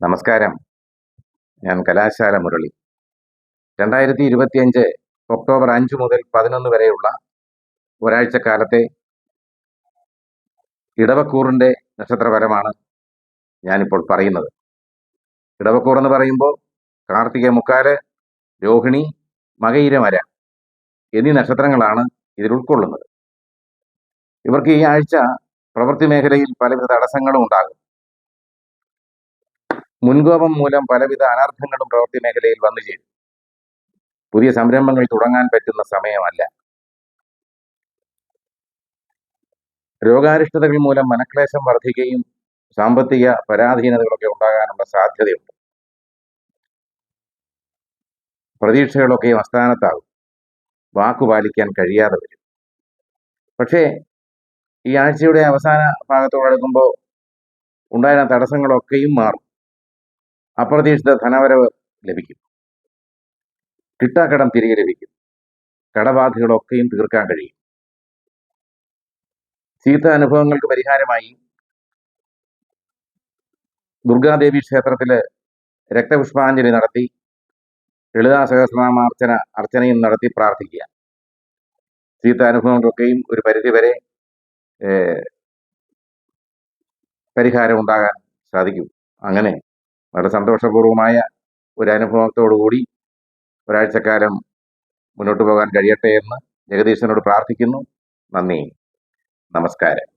നമസ്കാരം. ഞാൻ കലാശാല മുരളി. 2025 ഒക്ടോബർ 5 മുതൽ 11 വരെയുള്ള ഒരാഴ്ചക്കാലത്തെ ഇടവക്കൂറിൻ്റെ നക്ഷത്രഫലമാണ് ഞാനിപ്പോൾ പറയുന്നത്. ഇടവക്കൂർ എന്ന് പറയുമ്പോൾ കാർത്തിക മുക്കാല്, രോഹിണി, മകയിരമര എന്നീ നക്ഷത്രങ്ങളാണ് ഇതിൽ ഉൾക്കൊള്ളുന്നത്. ഇവർക്ക് ഈ ആഴ്ച പ്രവൃത്തി മേഖലയിൽ പലവിധ തടസ്സങ്ങളും ഉണ്ടാകും. മുൻകോപം മൂലം പലവിധ അനർത്ഥങ്ങളും പ്രവൃത്തി മേഖലയിൽ വന്നു ചേരും. പുതിയ സംരംഭങ്ങൾ തുടങ്ങാൻ പറ്റുന്ന സമയമല്ല. രോഗാരിഷ്ടതകൾ മൂലം മനക്ലേശം വർദ്ധിക്കുകയും സാമ്പത്തിക പരാധീനതകളൊക്കെ ഉണ്ടാകാനുള്ള സാധ്യതയുണ്ട്. പ്രതീക്ഷകളൊക്കെ അസ്ഥാനത്താകും. വാക്കുപാലിക്കാൻ കഴിയാതെ വരും. പക്ഷേ ഈ ആഴ്ചയുടെ അവസാന ഭാഗത്തോടടുക്കുമ്പോൾ ഉണ്ടായിരുന്ന തടസ്സങ്ങളൊക്കെയും മാറും. അപ്രതീക്ഷിത ധനവരവ് ലഭിക്കും. കിട്ടാക്കടം തിരികെ ലഭിക്കും. കടബാധകളൊക്കെയും തീർക്കാൻ കഴിയും. ചീത്ത അനുഭവങ്ങൾക്ക് പരിഹാരമായി ദുർഗാദേവി ക്ഷേത്രത്തിൽ രക്തപുഷ്പാഞ്ജലി നടത്തി ലളിതാ സഹസ്രനാമാർച്ചന അർച്ചനയും നടത്തി പ്രാർത്ഥിക്കുക. ചീത്ത അനുഭവങ്ങൾക്കൊക്കെയും ഒരു പരിധിവരെ പരിഹാരം ഉണ്ടാകാൻ സാധിക്കും. അങ്ങനെ വളരെ സന്തോഷപൂർവമായ ഒരു അനുഭവത്തോടുകൂടി ഒരാഴ്ചക്കാലം മുന്നോട്ട് പോകാൻ കഴിയട്ടെ എന്ന് ജഗദീശനോട് പ്രാർത്ഥിക്കുന്നു. നന്ദി, നമസ്കാരം.